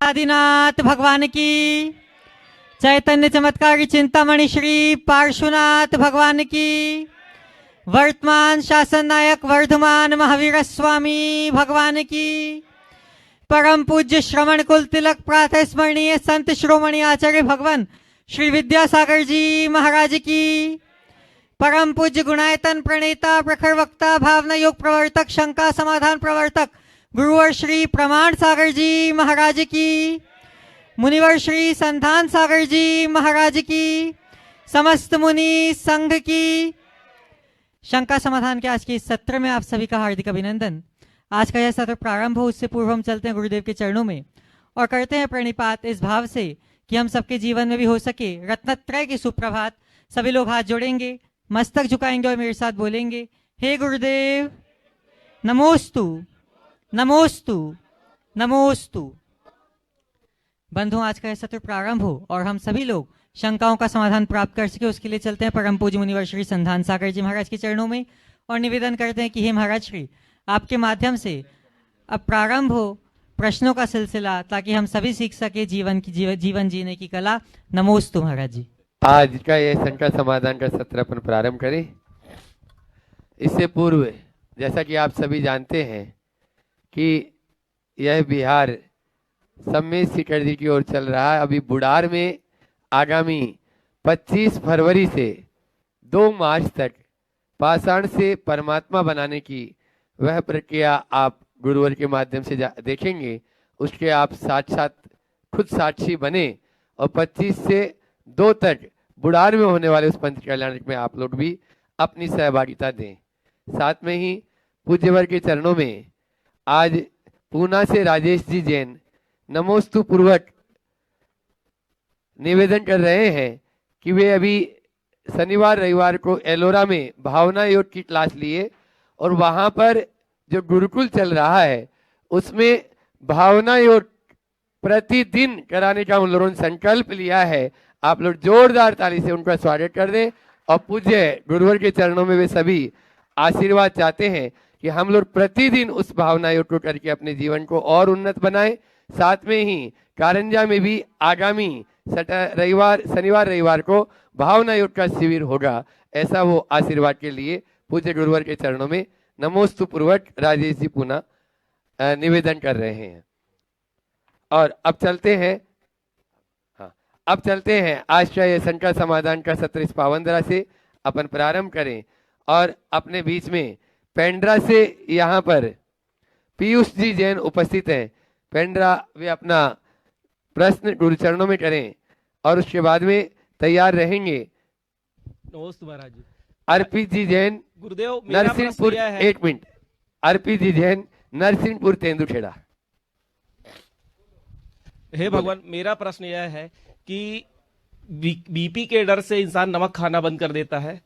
आदिनाथ भगवान की, चैतन्य चमत्कारी चिंतामणि श्री पार्श्वनाथ भगवान की, वर्तमान शासन नायक वर्धमान महावीर स्वामी भगवान की, परम पूज्य श्रवण कुल तिलक प्रातः स्मरणीय संत श्रोमणी आचार्य भगवान श्री विद्यासागर जी महाराज की, परम पूज्य गुणायतन प्रणेता प्रखर वक्ता भावना योग प्रवर्तक शंका समाधान प्रवर्तक गुरुवर श्री प्रमाण सागर जी महाराज की, मुनिवर श्री संधान सागर जी महाराज की, समस्त मुनि संघ की। शंका समाधान के आज के इस सत्र में आप सभी का हार्दिक अभिनंदन। आज का यह सत्र प्रारंभ हो उससे पूर्व हम चलते हैं गुरुदेव के चरणों में और करते हैं प्रणिपात इस भाव से कि हम सबके जीवन में भी हो सके रत्नत्रय की सुप्रभात। सभी लोग हाथ जोड़ेंगे, मस्तक झुकाएंगे और मेरे साथ बोलेंगे, हे गुरुदेव नमोस्तु नमोस्तु नमोस्तु। बंधुओं, आज का यह सत्र प्रारंभ हो और हम सभी लोग शंकाओं का समाधान प्राप्त कर सके उसके लिए चलते हैं परम पूज्य मुनिवर श्री संधान सागर जी महाराज के चरणों में और निवेदन करते हैं कि हे महाराज श्री, आपके माध्यम से अब प्रारंभ हो प्रश्नों का सिलसिला ताकि हम सभी सीख सके जीवन जीने की कला। नमोस्तु महाराज जी। आज का ये शंका समाधान का सत्र अपन प्रारंभ करें। इससे पूर्व जैसा कि आप सभी जानते हैं कि यह बिहार सम्मेद शिखर जी की ओर चल रहा है। अभी बुढ़ार में आगामी 25 फरवरी से 2 मार्च तक पाषाण से परमात्मा बनाने की वह प्रक्रिया आप गुरुवर के माध्यम से देखेंगे। उसके आप साथ साथ खुद साक्षी बने और 25 से 2 तक बुढ़ार में होने वाले उस पंच कल्याण में आप लोग भी अपनी सहभागिता दें। साथ में ही पूज्यवर के चरणों में आज पूना से राजेश जी जैन नमोस्तु पूर्वक निवेदन कर रहे हैं कि वे अभी शनिवार रविवार को एलोरा में भावना योग की क्लास लिए और वहां पर जो गुरुकुल चल रहा है उसमें भावना योग प्रतिदिन कराने का उन लोगों ने संकल्प लिया है। आप लोग जोरदार ताली से उनका स्वागत कर दें और पूज्य गुरुवर के चरणों में वे सभी आशीर्वाद चाहते हैं कि हम लोग प्रतिदिन उस भावना योग को करके अपने जीवन को और उन्नत बनाएं। साथ में ही कारंजा में भी आगामी शनिवार रविवार को भावना योग का शिविर होगा। ऐसा वो आशीर्वाद के लिए पूज्य गुरुवर के चरणों में नमोस्तु पूर्वक राजेश जी पुनः निवेदन कर रहे हैं। और अब चलते हैं आज का ये शंका समाधान का सत्र इस पावनधरा से अपन प्रारंभ करें और अपने बीच में पेंड्रा से यहाँ पर पीयूष जी जैन उपस्थित हैं। पेंड्रा वे अपना प्रश्न गुरु चरणों में करें और उसके बाद में तैयार रहेंगे। नमस्ते महाराज जी। अर्पित जी जैन गुरुदेव नरसिंहपुर, एक मिनट, अर्पित जी जैन नरसिंहपुर तेंदुखेड़ा। हे भगवान, मेरा प्रश्न यह है कि बीपी के डर से इंसान नमक खाना बंद कर देता है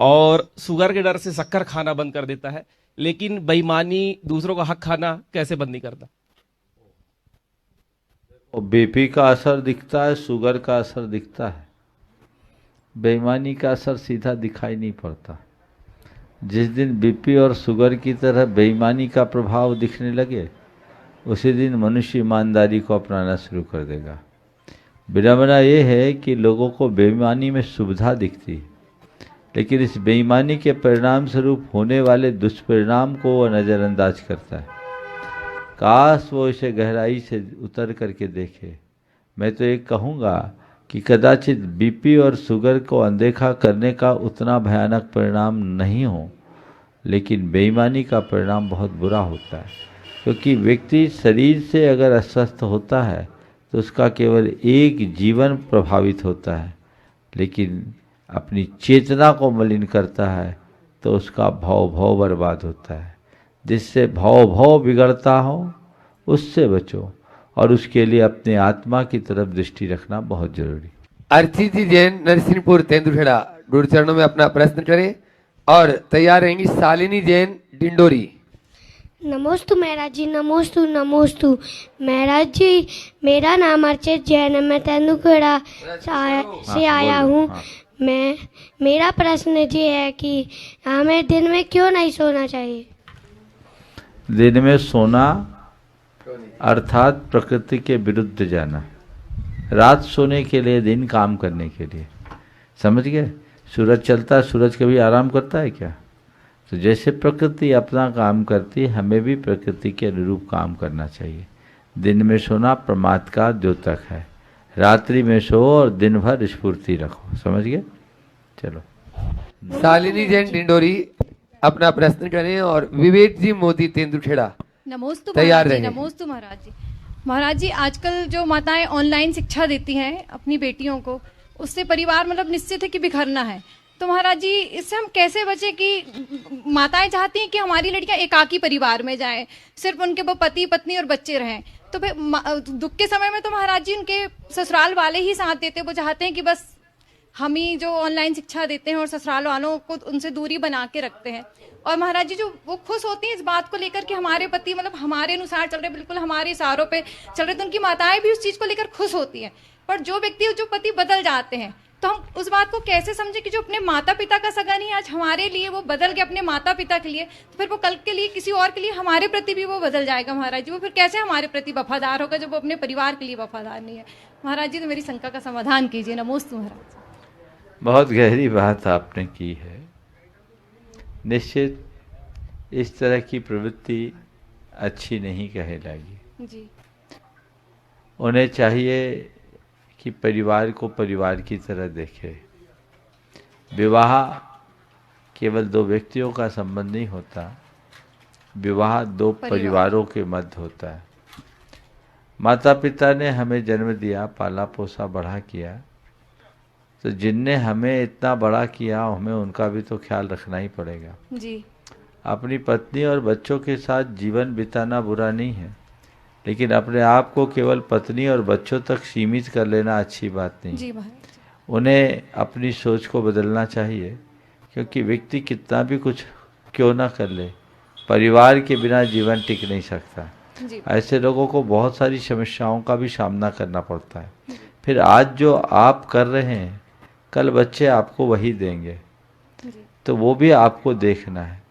और शुगर के डर से शक्कर खाना बंद कर देता है, लेकिन बेईमानी दूसरों का हक खाना कैसे बंद नहीं करता? बीपी का असर दिखता है, शुगर का असर दिखता है, बेईमानी का असर सीधा दिखाई नहीं पड़ता। जिस दिन बीपी और शुगर की तरह बेईमानी का प्रभाव दिखने लगे उसी दिन मनुष्य ईमानदारी को अपनाना शुरू कर देगा। विडंबना ये है कि लोगों को बेईमानी में सुविधा दिखती है, लेकिन इस बेईमानी के परिणाम स्वरूप होने वाले दुष्परिणाम को वह नज़रअंदाज करता है। काश वो इसे गहराई से उतर करके देखे। मैं तो ये कहूँगा कि कदाचित बीपी और शुगर को अनदेखा करने का उतना भयानक परिणाम नहीं हो, लेकिन बेईमानी का परिणाम बहुत बुरा होता है। क्योंकि व्यक्ति शरीर से अगर अस्वस्थ होता है तो उसका केवल एक जीवन प्रभावित होता है, लेकिन अपनी चेतना को मलिन करता है तो उसका भाव बर्बाद होता है। जिससे भाव बिगड़ता हो उससे बचो और उसके लिए अपने आत्मा की तरफ दृष्टि रखना बहुत जरूरी। अर्चित जी जैन नरसिंहपुर तेंदुखेड़ा गुरु चरणों में अपना प्रश्न करें और तैयार रहेंगी शालिनी जैन डिंडोरी। नमोस्तु महाराज जी, नमोस्तु नमोस्तु महाराज जी। मेरा नाम अर्चित जैन है, मैं तेंदुखेड़ा से आया हूँ। मेरा प्रश्न ये है कि हमें दिन में क्यों नहीं सोना चाहिए? दिन में सोना अर्थात प्रकृति के विरुद्ध जाना, रात सोने के लिए दिन काम करने के लिए। समझ गए? सूरज चलता है, सूरज कभी आराम करता है क्या? तो जैसे प्रकृति अपना काम करती है, हमें भी प्रकृति के अनुरूप काम करना चाहिए। दिन में सोना प्रमाद का द्योतक है, रात्रि में सो और दिन भर स्फूर्ति रखो। समझ गए? चलो। शालिनी जैन डिंडोरी अपना प्रश्न करें और विवेक जी मोदी तेंदुखेड़ा नमोस्तु तैयार महाराज जी, रहें। नमोस्तु महाराज जी। महाराज जी, आजकल जो माताएं ऑनलाइन शिक्षा देती हैं अपनी बेटियों को, उससे परिवार मतलब निश्चित है कि बिखरना है। तो महाराज जी, इससे हम कैसे बचे कि माताएं चाहती हैं कि हमारी लड़कियां एकाकी परिवार में जाएं, सिर्फ उनके वो पति पत्नी और बच्चे रहें। तो फिर दुख के समय में तो महाराज जी उनके ससुराल वाले ही साथ देते, वो चाहते हैं कि बस हम ही जो ऑनलाइन शिक्षा देते हैं और ससुराल वालों को उनसे दूरी बना के रखते हैं। और महाराज जी, जो वो खुश होती हैं इस बात को लेकर कि हमारे पति मतलब हमारे अनुसार चल रहे, बिल्कुल हमारे इशारों पे चल रहे, तो उनकी माताएं भी उस चीज को लेकर खुश होती हैं। पर जो व्यक्ति जो पति बदल जाते हैं, तो हम उस बात को कैसे समझे कि जो अपने माता पिता का सगा नहीं, आज हमारे लिए वो बदल के अपने माता पिता के लिए, तो फिर वो कल के लिए किसी और के लिए हमारे प्रति भी वो बदल जाएगा। महाराज जी, वो फिर कैसे हमारे प्रति वफादार होगा जब वो अपने परिवार के लिए वफादार नहीं है। महाराज जी, तो मेरी शंका का समाधान कीजिए। नमोस्तु महाराज। बहुत गहरी बात आपने की है। निश्चित इस तरह की प्रवृत्ति अच्छी नहीं कहलाएगी। जी उन्हें चाहिए कि परिवार को परिवार की तरह देखे। विवाह केवल दो व्यक्तियों का संबंध नहीं होता, विवाह दो परिवारों के मध्य होता है। माता पिता ने हमें जन्म दिया, पाला पोसा बड़ा किया, तो जिनने हमें इतना बड़ा किया हमें उनका भी तो ख्याल रखना ही पड़ेगा। जी अपनी पत्नी और बच्चों के साथ जीवन बिताना बुरा नहीं है, लेकिन अपने आप को केवल पत्नी और बच्चों तक सीमित कर लेना अच्छी बात नहीं। जी महाराज। उन्हें अपनी सोच को बदलना चाहिए, क्योंकि व्यक्ति कितना भी कुछ क्यों ना कर ले, परिवार के बिना जीवन टिक नहीं सकता। जी ऐसे लोगों को बहुत सारी समस्याओं का भी सामना करना पड़ता है। फिर आज जो आप कर रहे हैं, कल बच्चे आपको वही देंगे, जी तो वो भी आपको देखना है।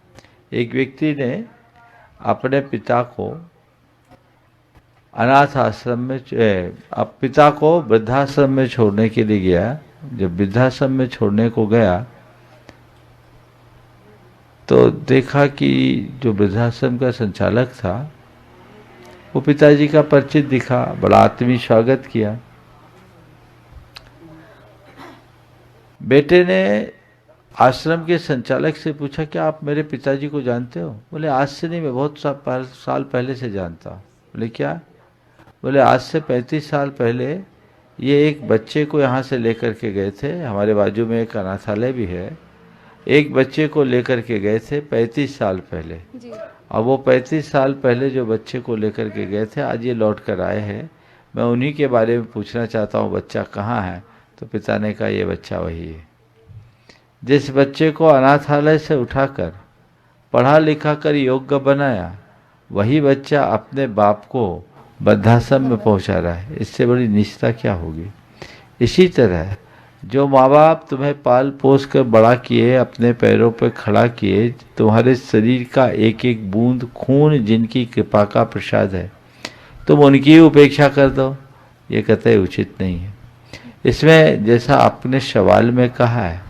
एक व्यक्ति ने अपने पिता को अनाथ आश्रम में अब पिता को वृद्धाश्रम में छोड़ने के लिए गया। जब वृद्धाश्रम में छोड़ने को गया तो देखा कि जो वृद्धाश्रम का संचालक था वो पिताजी का परिचित दिखा, बड़ा आत्मीय स्वागत किया। बेटे ने आश्रम के संचालक से पूछा, क्या आप मेरे पिताजी को जानते हो? बोले आज से नहीं, मैं बहुत साल पहले से जानता हूँ। बोले क्या? बोले आज से 35 साल पहले ये एक बच्चे को यहाँ से लेकर के गए थे, हमारे बाजू में एक अनाथालय भी है, एक बच्चे को लेकर के गए थे 35 साल पहले। जी और वो 35 साल पहले जो बच्चे को लेकर के गए थे आज ये लौट कर आए हैं, मैं उन्हीं के बारे में पूछना चाहता हूँ, बच्चा कहाँ है? तो पिता ने कहा ये बच्चा वही है। जिस बच्चे को अनाथालय से उठाकर पढ़ा लिखा कर योग्य बनाया, वही बच्चा अपने बाप को वृद्धाश्रम में पहुंचा रहा है। इससे बड़ी निष्ठा क्या होगी? इसी तरह जो माँ बाप तुम्हें पाल पोस कर बड़ा किए, अपने पैरों पर खड़ा किए, तुम्हारे शरीर का एक एक बूंद खून जिनकी कृपा का प्रसाद है, तुम उनकी उपेक्षा कर दो, ये कतई उचित नहीं है। इसमें जैसा आपने सवाल में कहा है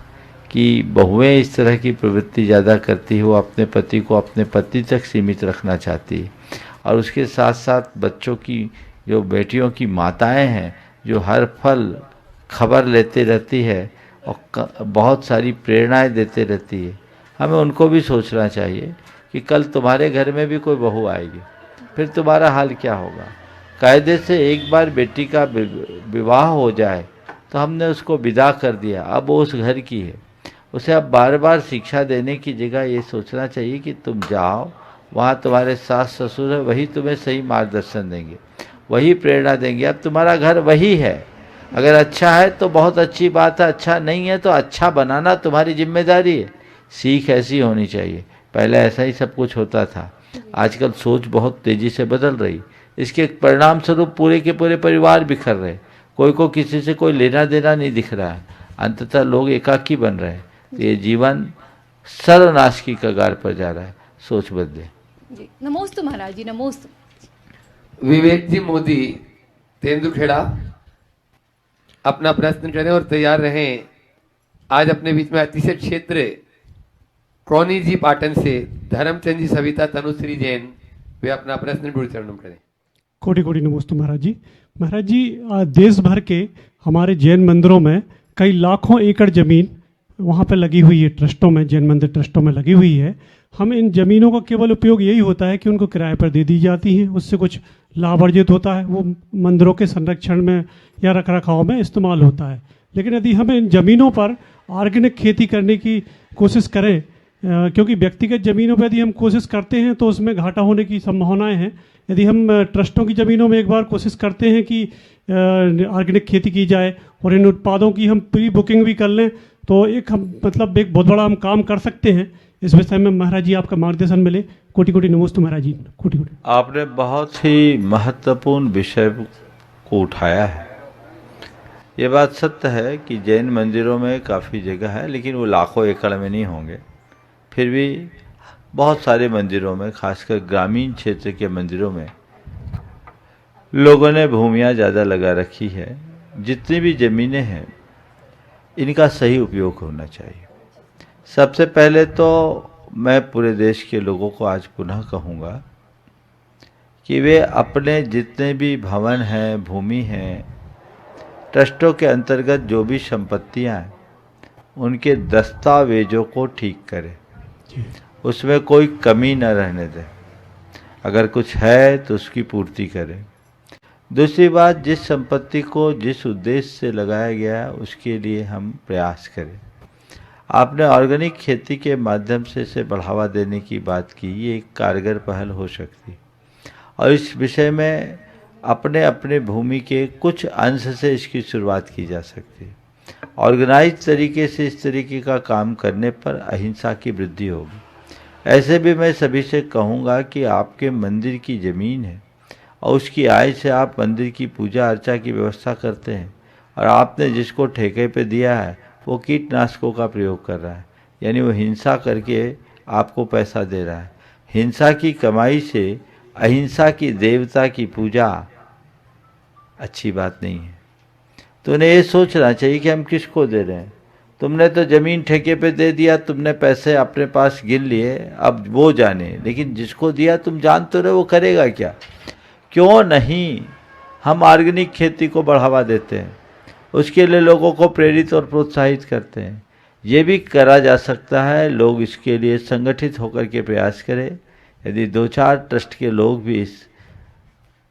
कि बहुएं इस तरह की प्रवृत्ति ज़्यादा करती है, वो अपने पति को अपने पति तक सीमित रखना चाहती है, और उसके साथ साथ बच्चों की जो बेटियों की माताएं हैं जो हर पल खबर लेते रहती है और बहुत सारी प्रेरणाएं देते रहती है, हमें उनको भी सोचना चाहिए कि कल तुम्हारे घर में भी कोई बहू आएगी, फिर तुम्हारा हाल क्या होगा। कायदे से एक बार बेटी का विवाह हो जाए तो हमने उसको विदा कर दिया, अब वो उस घर की है। उसे अब बार बार शिक्षा देने की जगह ये सोचना चाहिए कि तुम जाओ, वहाँ तुम्हारे सास ससुर है, वही तुम्हें सही मार्गदर्शन देंगे, वही प्रेरणा देंगे। अब तुम्हारा घर वही है, अगर अच्छा है तो बहुत अच्छी बात है, अच्छा नहीं है तो अच्छा बनाना तुम्हारी जिम्मेदारी है। सीख ऐसी होनी चाहिए। पहले ऐसा ही सब कुछ होता था, आजकल सोच बहुत तेज़ी से बदल रही, इसके परिणाम स्वरूप पूरे के पूरे परिवार बिखर रहे, कोई को किसी से कोई लेना देना नहीं दिख रहा है, अंततः लोग एकाकी बन रहे हैं। ये जीवन सर्वनाश की कगार पर जा रहा है, सोच बदले। जी नमोस्तु महाराज जी, नमोस्तु। विवेक जी मोदी तेंदुखेड़ा अपना प्रश्न करें और तैयार रहें। आज अपने बीच में अतिशय क्षेत्र कौनी जी पाटन से धर्मचंद जी सविता तनुश्री जैन वे अपना प्रश्न गुरु चरणों में करें। कोटि कोटि नमस्ते महाराज जी। महाराज जी, देश भर के हमारे जैन मंदिरों में कई लाखों एकड़ जमीन वहाँ पे लगी हुई है, ट्रस्टों में, जैन मंदिर ट्रस्टों में लगी हुई है। हम इन जमीनों का केवल उपयोग यही होता है कि उनको किराए पर दे दी जाती हैं, उससे कुछ लाभ अर्जित होता है, वो मंदिरों के संरक्षण में या रख रखाव में इस्तेमाल होता है। लेकिन यदि हम इन जमीनों पर ऑर्गेनिक खेती करने की कोशिश करें, क्योंकि व्यक्तिगत जमीनों पर यदि हम कोशिश करते हैं तो उसमें घाटा होने की संभावनाएं हैं। यदि हम ट्रस्टों की ज़मीनों में एक बार कोशिश करते हैं कि ऑर्गेनिक खेती की जाए और इन उत्पादों की हम प्री बुकिंग भी कर लें तो एक बहुत बड़ा हम काम कर सकते हैं। इस विषय में महाराज जी आपका मार्गदर्शन मिले। कोटि कोटि नमस्ते महाराज जी। कोटि कोटि। आपने बहुत ही महत्वपूर्ण विषय को उठाया है। ये बात सत्य है कि जैन मंदिरों में काफ़ी जगह है, लेकिन वो लाखों एकड़ में नहीं होंगे। फिर भी बहुत सारे मंदिरों में, खासकर ग्रामीण क्षेत्र के मंदिरों में, लोगों ने भूमियाँ ज़्यादा लगा रखी है। जितनी भी ज़मीनें हैं इनका सही उपयोग होना चाहिए। सबसे पहले तो मैं पूरे देश के लोगों को आज पुनः कहूँगा कि वे अपने जितने भी भवन हैं, भूमि हैं, ट्रस्टों के अंतर्गत जो भी संपत्तियाँ हैं, उनके दस्तावेजों को ठीक करें, उसमें कोई कमी न रहने दें। अगर कुछ है तो उसकी पूर्ति करें। दूसरी बात, जिस संपत्ति को जिस उद्देश्य से लगाया गया है उसके लिए हम प्रयास करें। आपने ऑर्गेनिक खेती के माध्यम से इसे बढ़ावा देने की बात की, ये एक कारगर पहल हो सकती और इस विषय में अपने अपने भूमि के कुछ अंश से इसकी शुरुआत की जा सकती है। ऑर्गेनाइज तरीके से इस तरीके का काम करने पर अहिंसा की वृद्धि होगी। ऐसे भी मैं सभी से कहूँगा कि आपके मंदिर की ज़मीन है और उसकी आय से आप मंदिर की पूजा अर्चा की व्यवस्था करते हैं और आपने जिसको ठेके पे दिया है वो कीटनाशकों का प्रयोग कर रहा है, यानी वो हिंसा करके आपको पैसा दे रहा है। हिंसा की कमाई से अहिंसा की देवता की पूजा अच्छी बात नहीं है। तो उन्हें ये सोचना चाहिए कि हम किसको दे रहे हैं। तुमने तो ज़मीन ठेके पे दे दिया, तुमने पैसे अपने पास गिन लिए, अब वो जाने, लेकिन जिसको दिया तुम जान तो रहे वो करेगा क्या। क्यों नहीं हम ऑर्गेनिक खेती को बढ़ावा देते हैं, उसके लिए लोगों को प्रेरित और प्रोत्साहित करते हैं। ये भी करा जा सकता है। लोग इसके लिए संगठित होकर के प्रयास करें। यदि 2-4 ट्रस्ट के लोग भी इस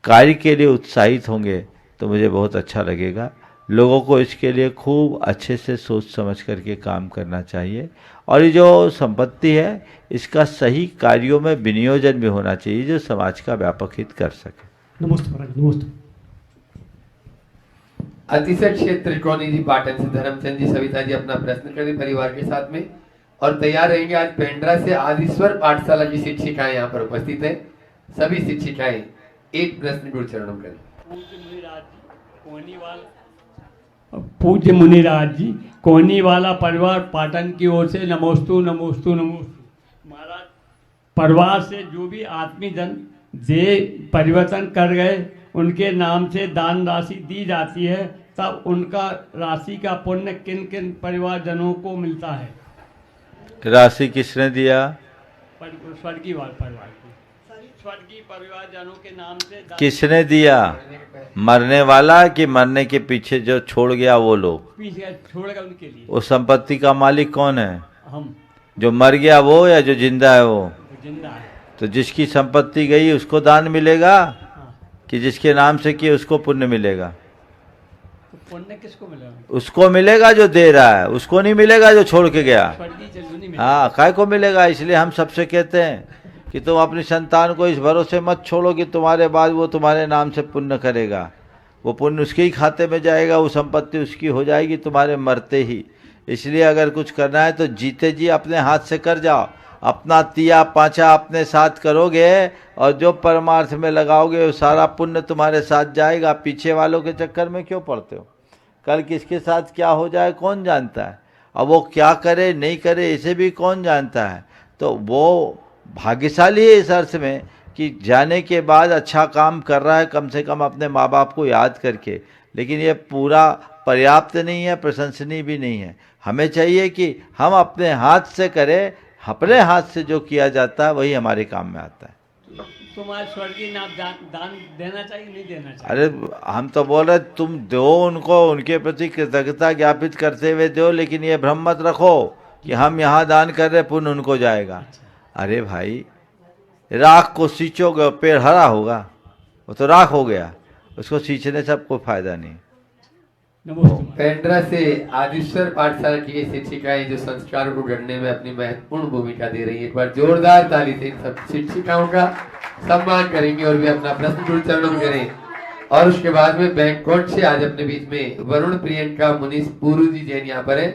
कार्य के लिए उत्साहित होंगे तो मुझे बहुत अच्छा लगेगा। लोगों को इसके लिए खूब अच्छे से सोच समझ करके काम करना चाहिए और ये जो संपत्ति है इसका सही कार्यों में विनियोजन भी होना चाहिए जो समाज का व्यापक हित कर सके। नमस्ते महाराज। नमस्ते। अतिशय क्षेत्र कौनी जी पाटन से धर्मचंद जी सविता जी अपना प्रश्न करें परिवार के साथ में और तैयार रहेंगे। आज पेंड्रा से आदिश्वर पाठशाला की शिक्षिकाएं यहाँ पर उपस्थित है। सभी शिक्षिकाएं एक प्रश्न गुरु चरणों करें। पूज्य मुनिराज जी, कोनी वाला परिवार पाटन की ओर से नमोस्तु नमोस्तु नमोस्तु। महाराज, परिवार से जो भी आत्मी जन जे परिवर्तन कर गए उनके नाम से दान राशि दी जाती है, तब उनका राशि का पुण्य किन किन परिवारजनों को मिलता है? राशि किसने दिया? स्वर्गीय परिवार की, स्वर्गीय परिवारजनों के नाम से किसने दिया? मरने वाला कि मरने के पीछे जो छोड़ गया वो लोग? पीछे छोड़ गए उनके लिए। उस संपत्ति का मालिक कौन है? हम। जो मर गया वो या जो जिंदा है वो? जिंदा है। तो जिसकी संपत्ति गई उसको दान मिलेगा कि जिसके नाम से किए उसको पुण्य मिलेगा? तो पुण्य किसको मिलेगा? उसको मिलेगा जो दे रहा है, उसको नहीं मिलेगा जो छोड़ के गया। हाँ, काय को मिलेगा। इसलिए हम सबसे कहते हैं कि तुम अपनी संतान को इस भरोसे मत छोड़ो कि तुम्हारे बाद वो तुम्हारे नाम से पुण्य करेगा। वो पुण्य उसके ही खाते में जाएगा, वो संपत्ति उसकी हो जाएगी तुम्हारे मरते ही। इसलिए अगर कुछ करना है तो जीते जी अपने हाथ से कर जाओ। अपना तिया पाँचा अपने साथ करोगे और जो परमार्थ में लगाओगे वो सारा पुण्य तुम्हारे साथ जाएगा। पीछे वालों के चक्कर में क्यों पड़ते हो? कल किसके साथ क्या हो जाए कौन जानता है, अब वो क्या करे नहीं करे इसे भी कौन जानता है। तो वो भाग्यशाली है इस अर्थ में कि जाने के बाद अच्छा काम कर रहा है, कम से कम अपने माँ बाप को याद करके, लेकिन ये पूरा पर्याप्त नहीं है, प्रशंसनीय भी नहीं है। हमें चाहिए कि हम अपने हाथ से करें, अपने हाथ से जो किया जाता है वही हमारे काम में आता है। तुम्हारे स्वर्गीय नाम दान देना चाहिए, नहीं देना चाहिए? अरे हम तो बोल रहे तुम दो उनको, उनके प्रति कृतज्ञता ज्ञापित करते हुए दो, लेकिन ये भ्रम मत रखो कि हम यहाँ दान कर रहे पुण्य उनको जाएगा। अरे भाई, राख को सींचोगे पेड़ हरा होगा, वो तो राख हो गया, उसको सींचने से कोई फायदा नहीं। पेंड्रा से आदिश्वर पाठशाला की ये शिक्षिकाएं जो संस्कारों को गढ़ने में अपनी महत्वपूर्ण भूमिका दे रही है, एक बार जोरदार ताली से इन सब शिक्षिकाओं का सम्मान करेंगे और भी अपना प्रश्न गुरु चरणों में करें। और उसके बाद में बैंकॉट से आज अपने बीच में वरुण, प्रियंका, मुनीष, पूरू जी जैन यहाँ पर है,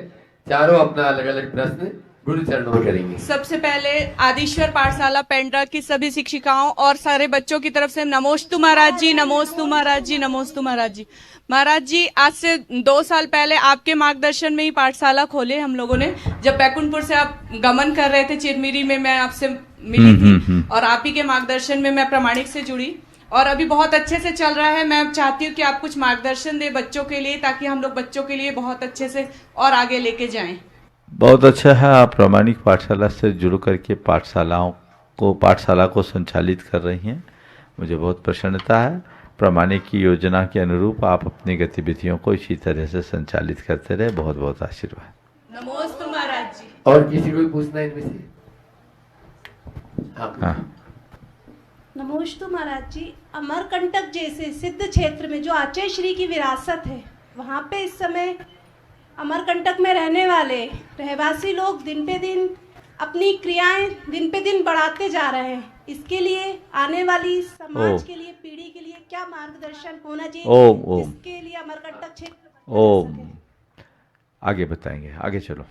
चारों अपना अलग अलग प्रश्न गुरु चरणों में करेंगे। सबसे पहले आदिश्वर पाठशाला पेंड्रा की सभी शिक्षिकाओं और सारे बच्चों की तरफ से नमोस्तु महाराज जी, नमोस्तु महाराज जी, नमोस्तु महाराज जी। महाराज जी, आज से 2 साल पहले आपके मार्गदर्शन में ही पाठशाला खोले हम लोगों ने। जब बैकुंठपुर से आप गमन कर रहे थे चिरमिरी में, मैं आपसे मिली थी और आप ही के मार्गदर्शन में मैं प्रामाणिक से जुड़ी और अभी बहुत अच्छे से चल रहा है। मैं चाहती हूँ कि आप कुछ मार्गदर्शन दे बच्चों के लिए, ताकि हम लोग बच्चों के लिए बहुत अच्छे से और आगे लेके जाएं। बहुत अच्छा है, आप प्रामाणिक पाठशाला से जुड़ करके पाठशाला को संचालित कर रही हैं, मुझे बहुत प्रसन्नता है। प्रामाणिक की योजना के अनुरूप आप अपनी गतिविधियों को इसी तरह से संचालित करते रहे, बहुत बहुत आशीर्वाद। नमोस्तु महाराज जी। और किसी को भी पूछना है इनमें से? हाँ। नमोस्तु महाराज जी, अमरकंटक जैसे सिद्ध क्षेत्र में जो आचार्य श्री की विरासत है, वहाँ पे इस समय अमरकंटक में रहने वाले रहवासी लोग दिन पे दिन अपनी क्रियाएं दिन पे दिन बढ़ाते जा रहे हैं। इसके लिए आने वाली समाज के लिए, पीढ़ी के लिए क्या मार्गदर्शन होना चाहिए जिसके लिए अमरकंटक क्षेत्र आगे बताएंगे, आगे चलो।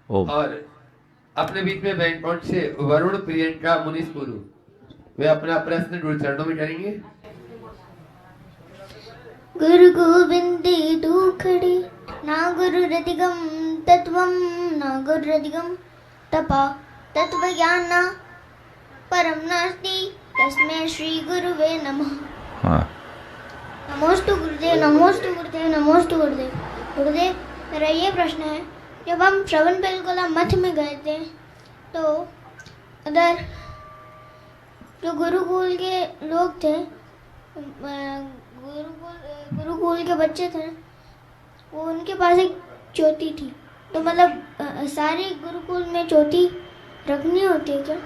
और अपने बीच में बैंकॉट से वरुण, प्रियंका, मुनीष, पुरु, वे अपना प्रश्न गुरु चरणों में करेंगे। गुरु गोविंदे दुखड़ी ना गुरु रतिगम तत्वम ना गुरु रतिगम तपा तत्व ज्ञान परम नास्ति तस्मै श्री गुरुवे नमः। नमोस्तु गुरुदेव, नमोस्तु गुरुदेव, नमोस्तु गुरुदेव। गुरुदेव, मेरा ये प्रश्न है, जब हम श्रवण बेलगोला मठ में गए थे तो उधर जो गुरुकुल के लोग थे, गुरुकुल के बच्चे थे, वो उनके पास एक चोटी थी। तो मतलब सारे गुरुकुल में चोटी रखनी होती है क्या?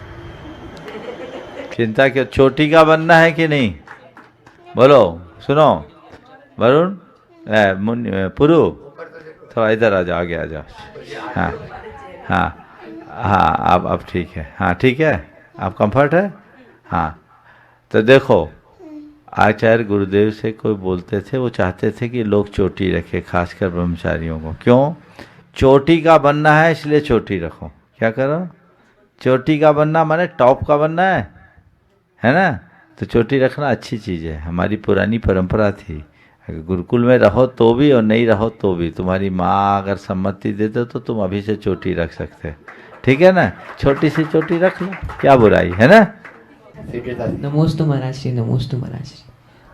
चिंता क्यों, चोटी का बनना है कि नहीं? बोलो, सुनो वरुण, पुरु, थोड़ा इधर आ जाओ, आगे आ जाओ। हाँ हाँ हाँ, अब ठीक है। हाँ ठीक है, आप कंफर्ट है? हाँ, तो देखो, आचार्य गुरुदेव से कोई बोलते थे, वो चाहते थे कि लोग चोटी रखे, खासकर ब्रह्मचारियों को। क्यों? चोटी का बनना है इसलिए चोटी रखो। क्या करो? चोटी का बनना माने टॉप का बनना है ना? तो चोटी रखना अच्छी चीज़ है, हमारी पुरानी परंपरा थी। अगर गुरुकुल में रहो तो भी और नहीं रहो तो भी, तुम्हारी माँ अगर सम्मति दे दो तो तुम अभी से चोटी रख सकते, ठीक है ना? छोटी सी चोटी रख लो, क्या बुराई है ना? नमोस्तु महाराज श्री, नमोस्तु महाराज श्री।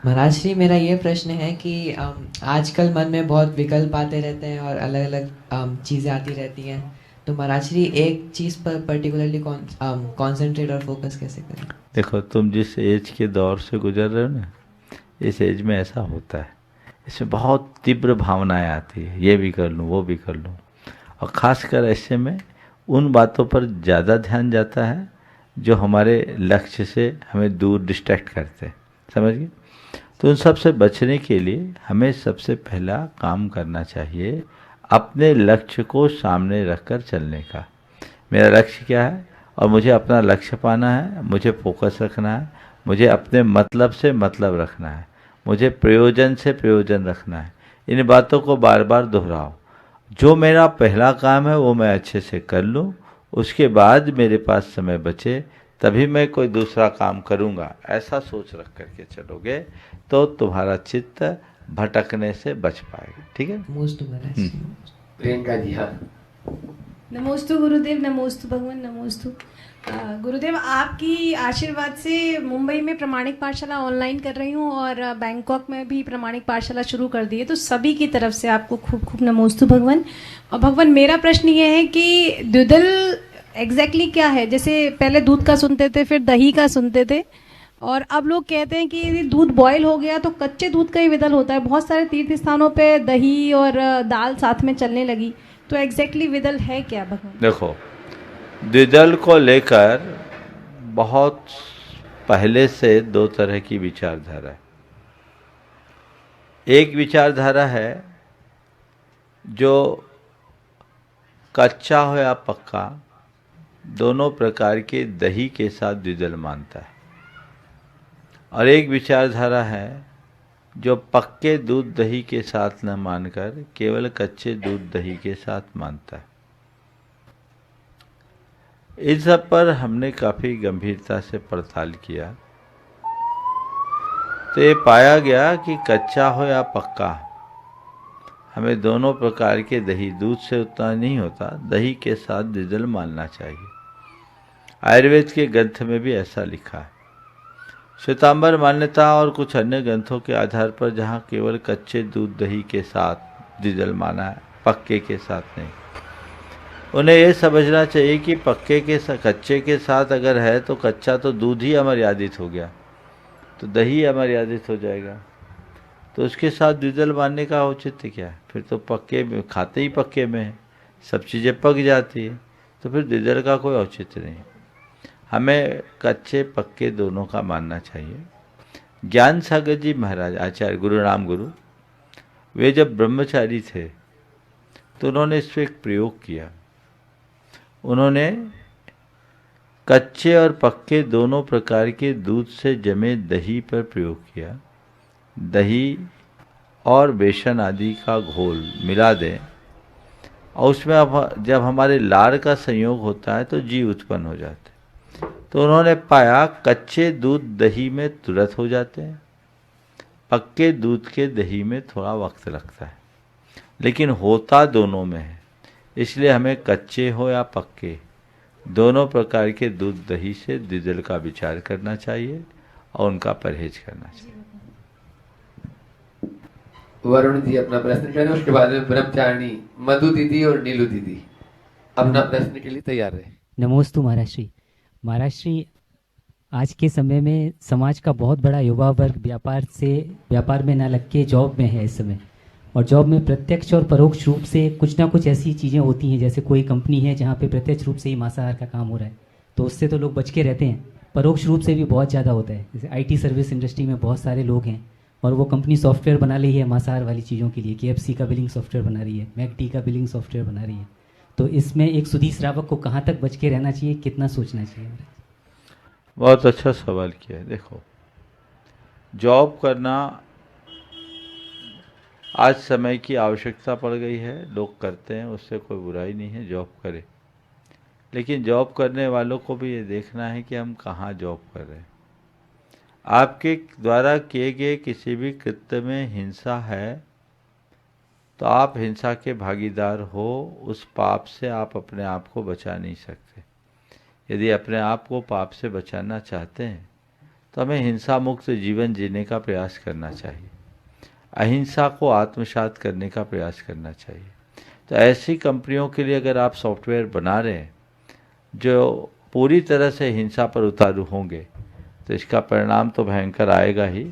महाराज श्री, मेरा ये प्रश्न है कि आजकल मन में बहुत विकल्प आते रहते हैं और अलग अलग चीज़ें आती रहती हैं, तो महाराज श्री एक चीज़ पर पर्टिकुलरली कॉन्सेंट्रेट और फोकस कैसे करें? देखो, तुम जिस एज के दौर से गुजर रहे हो ना, इस एज में ऐसा होता है, इसमें बहुत तीव्र भावनाएं आती है, ये भी कर लूँ, वो भी कर लूँ, और ख़ासकर ऐसे में उन बातों पर ज़्यादा ध्यान जाता है जो हमारे लक्ष्य से हमें दूर डिस्ट्रैक्ट करते हैं, समझ गए? तो उन सब से बचने के लिए हमें सबसे पहला काम करना चाहिए अपने लक्ष्य को सामने रखकर चलने का। मेरा लक्ष्य क्या है और मुझे अपना लक्ष्य पाना है, मुझे फोकस रखना है, मुझे अपने मतलब से मतलब रखना है, मुझे प्रयोजन से प्रयोजन रखना है। इन बातों को बार बार दोहराओ। जो मेरा पहला काम है वो मैं अच्छे से कर लूँ, उसके बाद मेरे पास समय बचे तभी मैं कोई दूसरा काम करूँगा, ऐसा सोच रख करके चलोगे तो तुम्हारा चित्त भटकने से बच पाएगा, ठीक है? मोस्ट प्रियंका जी, हाँ। नमोस्तु गुरुदेव, नमोस्तु भगवान, नमोस्तु। गुरुदेव, आपकी आशीर्वाद से मुंबई में प्रमाणिक पाठशाला ऑनलाइन कर रही हूँ और बैंकॉक में भी प्रमाणिक पाठशाला शुरू कर दी है, तो सभी की तरफ से आपको खूब खूब नमोस्तु भगवान। और भगवान, मेरा प्रश्न ये है कि द्विदल एग्जैक्टली क्या है? जैसे पहले दूध का सुनते थे, फिर दही का सुनते थे, और अब लोग कहते हैं कि यदि दूध बॉयल हो गया तो कच्चे दूध का ही विदल होता है। बहुत सारे तीर्थ स्थानों पे दही और दाल साथ में चलने लगी, तो एग्जैक्टली विदल है क्या भगवान? देखो, द्विदल को लेकर बहुत पहले से दो तरह की विचारधारा है। एक विचारधारा है जो कच्चा हो या पक्का दोनों प्रकार के दही के साथ द्विदल मानता है, और एक विचारधारा है जो पक्के दूध दही के साथ न मानकर केवल कच्चे दूध दही के साथ मानता है। इन सब पर हमने काफ़ी गंभीरता से पड़ताल किया, तो ये पाया गया कि कच्चा हो या पक्का, हमें दोनों प्रकार के दही, दूध से उतना नहीं होता, दही के साथ द्विदल मानना चाहिए। आयुर्वेद के ग्रंथ में भी ऐसा लिखा है। श्वेतांबर मान्यता और कुछ अन्य ग्रंथों के आधार पर जहाँ केवल कच्चे दूध दही के साथ द्विदल माना है, पक्के के साथ नहीं। उन्हें ये समझना चाहिए कि पक्के के कच्चे के साथ अगर है तो कच्चा तो दूध ही अमर्यादित हो गया, तो दही अमर्यादित हो जाएगा, तो उसके साथ द्विदल मानने का औचित्य क्या है? फिर तो पक्के में खाते ही पक्के में है, सब चीज़ें पक जाती है, तो फिर द्विदल का कोई औचित्य नहीं। हमें कच्चे पक्के दोनों का मानना चाहिए। ज्ञान सागर जी महाराज, आचार्य गुरु राम गुरु, वे जब ब्रह्मचारी थे तो उन्होंने इस पर एक प्रयोग किया। उन्होंने कच्चे और पक्के दोनों प्रकार के दूध से जमे दही पर प्रयोग किया। दही और बेसन आदि का घोल मिला दें और उसमें अब जब हमारे लार का संयोग होता है तो जीव उत्पन्न हो जाते हैं। तो उन्होंने पाया कच्चे दूध दही में तुरंत हो जाते हैं, पक्के दूध के दही में थोड़ा वक्त लगता है, लेकिन होता दोनों में है। इसलिए हमें कच्चे हो या पक्के दोनों प्रकार के दूध दही से द्विदल का विचार करना चाहिए और उनका परहेज करना चाहिए। वरुण जी अपना प्रश्न करें, उसके बाद में ब्रह्मचारिणी मधु दीदी और नीलू दीदी अपना प्रश्न के लिए तैयार रहे। नमोस्तु महाराज श्री। महाराज श्री, आज के समय में समाज का बहुत बड़ा युवा वर्ग व्यापार में ना लग के जॉब में है इस समय, और जॉब में प्रत्यक्ष और परोक्ष रूप से कुछ ना कुछ ऐसी चीज़ें होती हैं, जैसे कोई कंपनी है जहाँ पे प्रत्यक्ष रूप से ही मांसाहार का काम हो रहा है, तो उससे तो लोग बच के रहते हैं। परोक्ष रूप से भी बहुत ज़्यादा होता है, जैसे आईटी सर्विस इंडस्ट्री में बहुत सारे लोग हैं और वो कंपनी सॉफ्टवेयर बना रही है मांसाहार वाली चीज़ों के लिए, KFC का बिलिंग सॉफ्टवेयर बना रही है, मैकडी का बिलिंग सॉफ्टवेयर बना रही है। तो इसमें एक सुधी श्रावक को कहाँ तक बच के रहना चाहिए, कितना सोचना चाहिए? बहुत अच्छा सवाल किया है। देखो, जॉब करना आज समय की आवश्यकता पड़ गई है, लोग करते हैं, उससे कोई बुराई नहीं है, जॉब करें। लेकिन जॉब करने वालों को भी ये देखना है कि हम कहाँ जॉब कर रहे हैं। आपके द्वारा किए गए किसी भी कृत्य में हिंसा है तो आप हिंसा के भागीदार हो, उस पाप से आप अपने आप को बचा नहीं सकते। यदि अपने आप को पाप से बचाना चाहते हैं तो हमें हिंसा मुक्त जीवन जीने का प्रयास करना चाहिए, अहिंसा को आत्मसात करने का प्रयास करना चाहिए। तो ऐसी कंपनियों के लिए अगर आप सॉफ्टवेयर बना रहे हैं जो पूरी तरह से हिंसा पर उतारू होंगे तो इसका परिणाम तो भयंकर आएगा ही,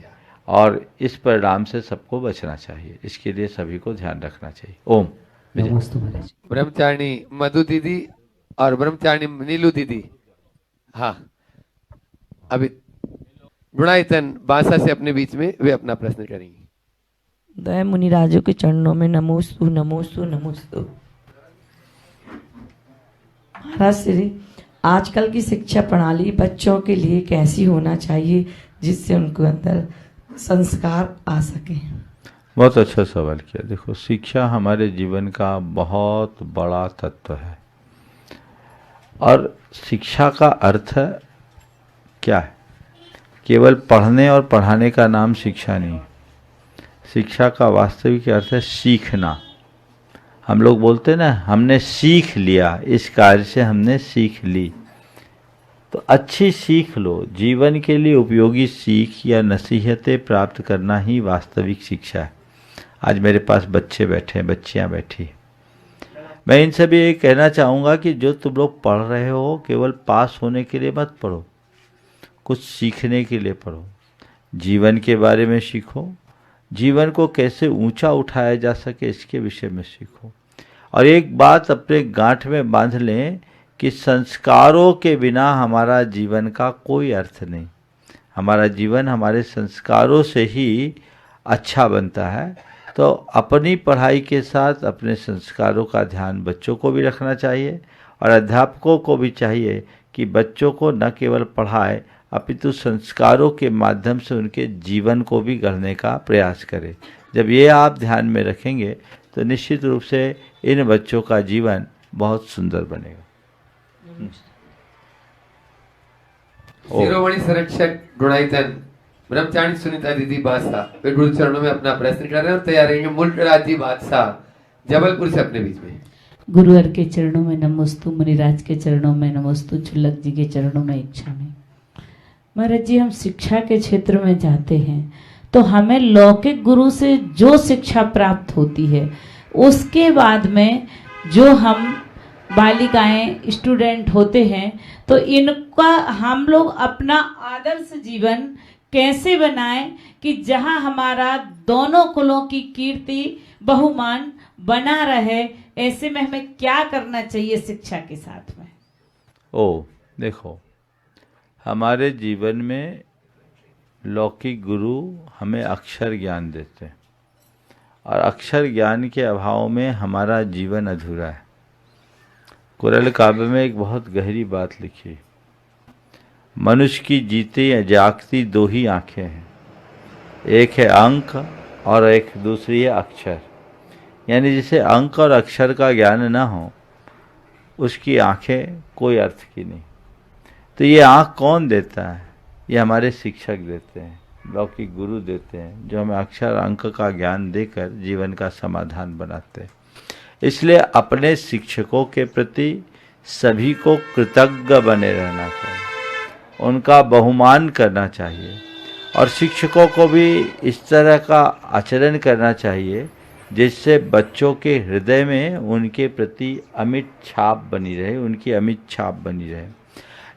और इस परिणाम से सबको बचना चाहिए। इसके लिए सभी को ध्यान रखना चाहिए। ओम। ब्रह्मचारिणी मधु दीदी और ब्रह्मचारिणी नीलू दीदी, हाँ, अभी गुणायतन बांसा से अपने बीच में वे अपना प्रश्न करेंगी। दया मुनिराजों के चरणों में नमोस्तु नमोस्तु नमोस्तु। महाराज श्री, आजकल की शिक्षा प्रणाली बच्चों के लिए कैसी होना चाहिए जिससे उनके अंदर संस्कार आ सके? बहुत अच्छा सवाल किया। देखो, शिक्षा हमारे जीवन का बहुत बड़ा तत्व है, और शिक्षा का अर्थ क्या है? केवल पढ़ने और पढ़ाने का नाम शिक्षा नहीं। शिक्षा का वास्तविक अर्थ है सीखना, हम लोग बोलते ना, हमने सीख लिया, इस कार्य से हमने सीख ली। तो अच्छी सीख लो, जीवन के लिए उपयोगी सीख या नसीहतें प्राप्त करना ही वास्तविक शिक्षा है। आज मेरे पास बच्चे बैठे हैं, बच्चियां बैठी, मैं इनसे भी ये कहना चाहूँगा कि जो तुम लोग पढ़ रहे हो केवल पास होने के लिए मत पढ़ो, कुछ सीखने के लिए पढ़ो। जीवन के बारे में सीखो, जीवन को कैसे ऊंचा उठाया जा सके इसके विषय में सीखो। और एक बात अपने गांठ में बांध लें कि संस्कारों के बिना हमारा जीवन का कोई अर्थ नहीं। हमारा जीवन हमारे संस्कारों से ही अच्छा बनता है। तो अपनी पढ़ाई के साथ अपने संस्कारों का ध्यान बच्चों को भी रखना चाहिए और अध्यापकों को भी चाहिए कि बच्चों को न केवल पढ़ाए अपितु संस्कारों के माध्यम से उनके जीवन को भी गढ़ने का प्रयास करें। जब ये आप ध्यान में रखेंगे तो निश्चित रूप से इन बच्चों का जीवन बहुत सुंदर बनेगा। शिरोमणि संरक्षक गुणायतन ब्रह्मचारी सुनीता दीदी बादशाह वे गुरु चरणों में अपना प्रश्न कर रहे हैं और तैयार रहेंगे। मुल्क राजी बादशाह जबलपुर से अपने बीच में। गुरुवर के चरणों में नमोस्तु, मुनिराज के चरणों में नमोस्तु, छुल्लक जी के चरणों में इच्छा में। महाराज जी, हम शिक्षा के क्षेत्र में जाते हैं तो हमें लौकिक गुरु से जो शिक्षा प्राप्त होती है उसके बाद में जो हम बालिकाएं स्टूडेंट होते हैं तो इनका हम लोग अपना आदर्श जीवन कैसे बनाएं कि जहां हमारा दोनों कुलों की कीर्ति बहुमान बना रहे, ऐसे में हमें क्या करना चाहिए शिक्षा के साथ में? देखो, हमारे जीवन में लौकिक गुरु हमें अक्षर ज्ञान देते हैं और अक्षर ज्ञान के अभाव में हमारा जीवन अधूरा है। कुरल काव्य में एक बहुत गहरी बात लिखी, मनुष्य की जीती या जागती दो ही आंखें हैं, एक है अंक और एक दूसरी है अक्षर। यानी जिसे अंक और अक्षर का ज्ञान ना हो उसकी आंखें कोई अर्थ की नहीं। तो ये आंख कौन देता है? ये हमारे शिक्षक देते हैं, लौकिक गुरु देते हैं, जो हमें अक्षर अंक का ज्ञान देकर जीवन का समाधान बनाते हैं। इसलिए अपने शिक्षकों के प्रति सभी को कृतज्ञ बने रहना चाहिए, उनका बहुमान करना चाहिए और शिक्षकों को भी इस तरह का आचरण करना चाहिए जिससे बच्चों के हृदय में उनके प्रति अमिट छाप बनी रहे, उनकी अमिट छाप बनी रहे।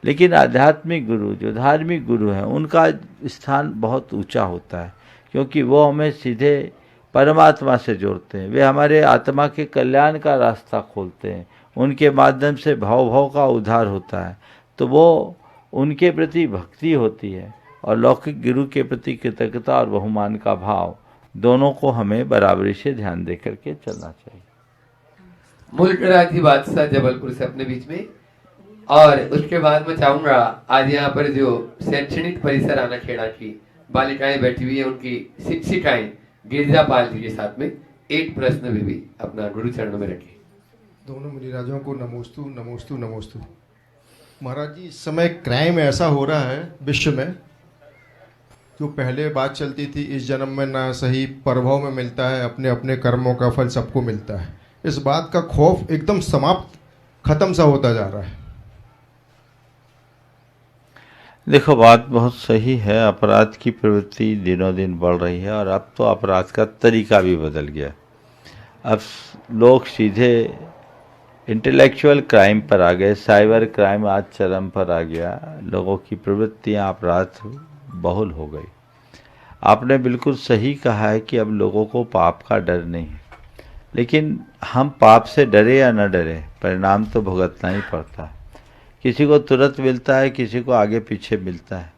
लेकिन आध्यात्मिक गुरु, जो धार्मिक गुरु हैं, उनका स्थान बहुत ऊंचा होता है क्योंकि वो हमें सीधे परमात्मा से जोड़ते हैं। वे हमारे आत्मा के कल्याण का रास्ता खोलते हैं, उनके माध्यम से भाव का उद्धार होता है। तो वो उनके प्रति भक्ति होती है और लौकिक गुरु के प्रति कृतज्ञता और बहुमान का भाव, दोनों को हमें बराबरी से ध्यान दे करके चलना चाहिए। मुल्क राजी बादशाह जबलपुर से अपने बीच में। और उसके बाद मैं चाहूंगा आज यहाँ पर जो शैक्षणिक परिसर आना खेड़ा की बालिकाएं बैठी हुई है, उनकी शिक्षिकाएं गिरजा पाल जी के साथ में एक प्रश्न भी अपना गुरु चरणों में रखे। दोनों मुनिराजों को नमोस्तु नमोस्तु नमोस्तु। महाराज जी, इस समय क्राइम ऐसा हो रहा है विश्व में, जो पहले बात चलती थी इस जन्म में ना सही प्रभाव में मिलता है, अपने अपने कर्मों का फल सबको मिलता है, इस बात का खौफ एकदम समाप्त खत्म सा होता जा रहा है। देखो, बात बहुत सही है। अपराध की प्रवृत्ति दिनों दिन बढ़ रही है और अब तो अपराध का तरीका भी बदल गया। अब लोग सीधे इंटेलेक्चुअल क्राइम पर आ गए, साइबर क्राइम आज चरम पर आ गया, लोगों की प्रवृत्तियां अपराध बहुल हो गई। आपने बिल्कुल सही कहा है कि अब लोगों को पाप का डर नहीं है, लेकिन हम पाप से डरे या न डरे, परिणाम तो भुगतना ही पड़ता है। किसी को तुरंत मिलता है, किसी को आगे पीछे मिलता है,